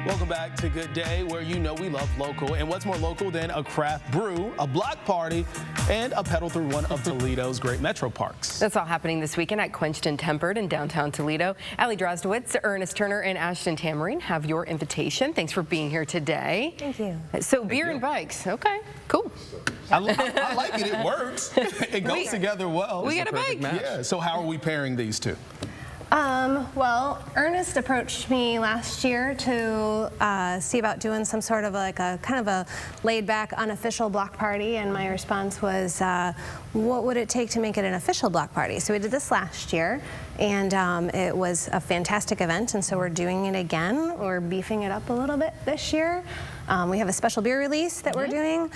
Welcome back to Good Day, where you know we love local. And what's more local than a craft brew, a block party, and a pedal through one of Toledo's great metro parks. That's all happening this weekend at Quenched and Tempered in downtown Toledo. Drozdowicz, Ernest and Ashton Tammerine have your invitation. Thanks for being here today. Thank you. So beer and bikes. Okay, cool. I like it. It works. It goes together well. We got a bike. Yeah. So how are we pairing these two? Well, Ernest approached me last year to see about doing some sort of like a kind of a laid-back, unofficial block party, and my response was, what would it take to make it an official block party? So we did this last year, and it was a fantastic event, and so we're doing it again. We're beefing it up a little bit this year. We have a special beer release that we're doing.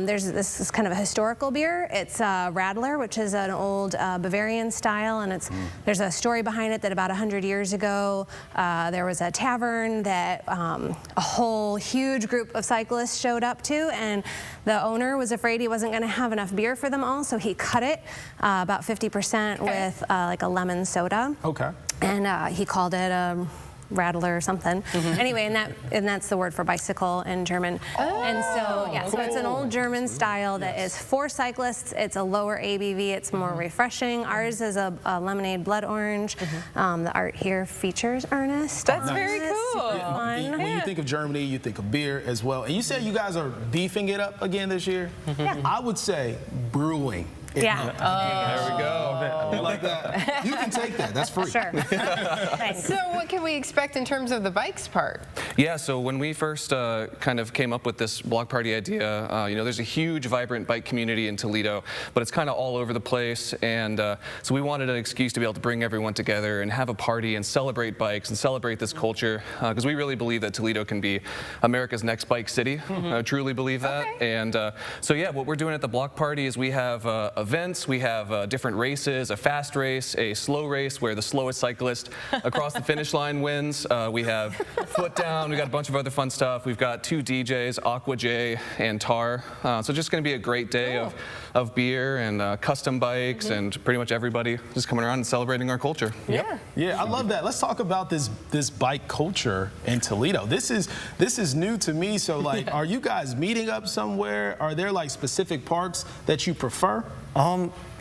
This is kind of a historical beer. It's Radler, which is an old Bavarian style, and there's a story behind it that about 100 years ago there was a tavern that a whole huge group of cyclists showed up to, and the owner was afraid he wasn't going to have enough beer for them all, so he cut it about 50% with like a lemon soda. Okay. And he called it Radler or something. Anyway, and that's the word for bicycle in German. And so, yeah, so it's an old German style that is for cyclists. It's a lower ABV. It's more refreshing. Ours is a lemonade blood orange. The art here features Ernest. That's very cool. When you think of Germany, you think of beer as well. And you said you guys are beefing it up again this year? Yeah. I would say brewing. Yeah. There we go. You like that? You can take that. That's free. Sure. Thanks. So what can we expect in terms of the bikes part? Yeah, so when we first kind of came up with this block party idea, you know, there's a huge, vibrant bike community in Toledo, but it's kind of all over the place, and so we wanted an excuse to be able to bring everyone together and have a party and celebrate bikes and celebrate this culture, because we really believe that Toledo can be America's next bike city. I truly believe that. Okay. And so yeah, what we're doing at the block party is we have events, we have different races, a fast race, a slow race where the slowest cyclist across the finish line wins. We have foot down, we got a bunch of other fun stuff. We've got 2 DJs, Aqua J and Tar. So just going to be a great day of beer and custom bikes and pretty much everybody just coming around and celebrating our culture. Yeah. Yeah, I love that. Let's talk about this bike culture in Toledo. This is new to me. So like, are you guys meeting up somewhere? Are there like specific parks that you prefer?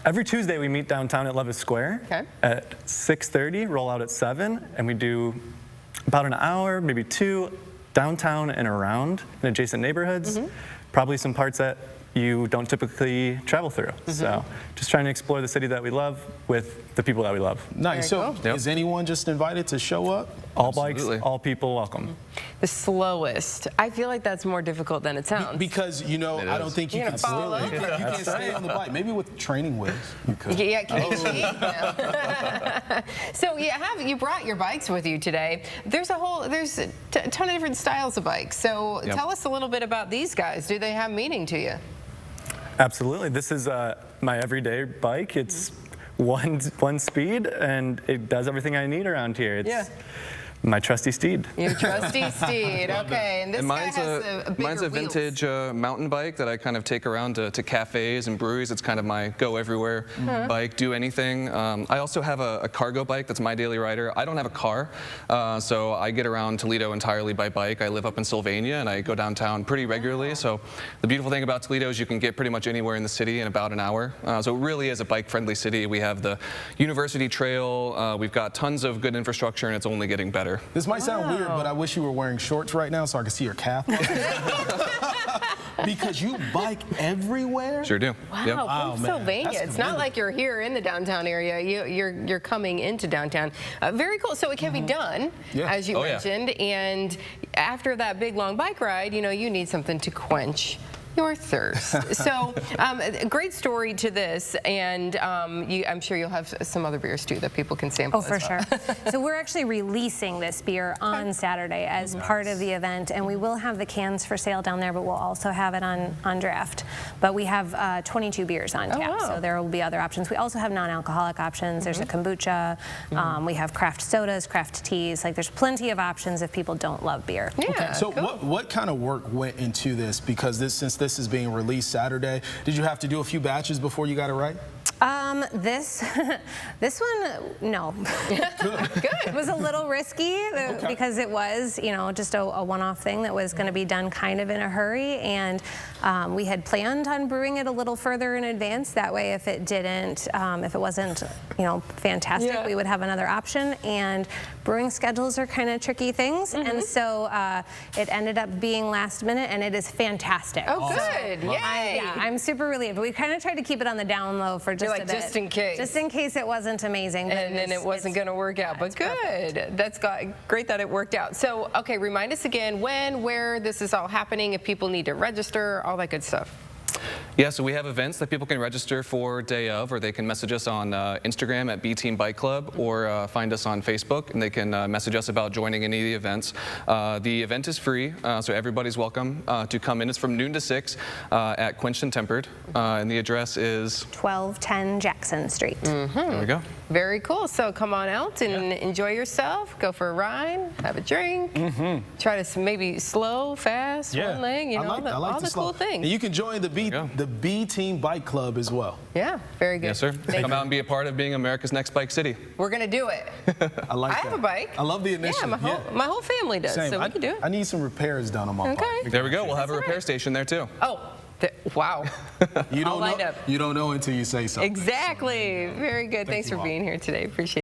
Every Tuesday we meet downtown at Levis Square at 6:30, roll out at 7, and we do about an hour, maybe 2, downtown and around in adjacent neighborhoods. Probably some parts that you don't typically travel through. So just trying to explore the city that we love with the people that we love. Nice. So is anyone just invited to show up? All bikes, all people welcome. The slowest. I feel like that's more difficult than it sounds. Because, you know, I don't think you can stay on the bike. Maybe with training wheels. You could. Yeah, So you brought your bikes with you today. There's a ton of different styles of bikes. So tell us a little bit about these guys. Do they have meaning to you? Absolutely. This is my everyday bike. It's one speed, and it does everything I need around here. It's my trusty steed. Your trusty steed, okay. And this guy has a bigger mine's a vintage mountain bike that I kind of take around to cafes and breweries. It's kind of my go everywhere bike, do anything. I also have a cargo bike that's my daily rider. I don't have a car, so I get around Toledo entirely by bike. I live up in Sylvania, and I go downtown pretty regularly. So the beautiful thing about Toledo is you can get pretty much anywhere in the city in about an hour. So it really is a bike-friendly city. We have the University Trail. We've got tons of good infrastructure, and it's only getting better. This might sound weird, but I wish you were wearing shorts right now so I could see your calf. Because you bike everywhere? Sure do. Wow, from Sylvania. It's not like you're here in the downtown area. You're coming into downtown. Very cool. So it can be done, as you mentioned. And after that big long bike ride, you know, you need something to quench your thirst. So great story to this, and I'm sure you'll have some other beers too that people can sample. Oh, for sure. So we're actually releasing this beer on Saturday as part of the event, and we will have the cans for sale down there, but we'll also have it on draft. But we have 22 beers on tap, so there will be other options. We also have non-alcoholic options. There's a kombucha. We have craft sodas, craft teas. Like, there's plenty of options if people don't love beer. Yeah. So what kind of work went into this? Because since this is being released Saturday, did you have to do a few batches before you got it right? This one, no. Good. It was a little risky because it was, just a one-off thing that was going to be done kind of in a hurry, and we had planned on brewing it a little further in advance. That way, if it didn't, if it wasn't, fantastic, we would have another option. And brewing schedules are kind of tricky things, and so it ended up being last minute, and it is fantastic. Oh, good! Yay! I'm super relieved. We kind of tried to keep it on the down low for just a bit. Just in case. Just in case it wasn't amazing. And then it wasn't going to work out, but good. Perfect. That's great that it worked out. So, okay, remind us again when, where this is all happening, if people need to register, all that good stuff. Yeah, so we have events that people can register for day of, or they can message us on Instagram at B-Team Bike Club, or find us on Facebook, and they can message us about joining any of the events. The event is free, so everybody's welcome to come in. It's from noon to 6 at Quenched and Tempered, and the address is 1210 Jackson Street. There we go. Very cool. So come on out and enjoy yourself. Go for a ride, have a drink. Try to maybe slow, fast, one leg, all the cool things. And you can join the B-Team Bike Club as well. Yeah, very good. Yes, sir. Come out and be a part of being America's next bike city. We're going to do it. I like that. I have a bike. I love the initiative. Yeah, my whole family does, so we can do it. I need some repairs done on my bike. There we go. We'll have a repair station there, too. Oh, wow. You don't know until you say something. Exactly. Very good. Thanks for being here today. Appreciate it.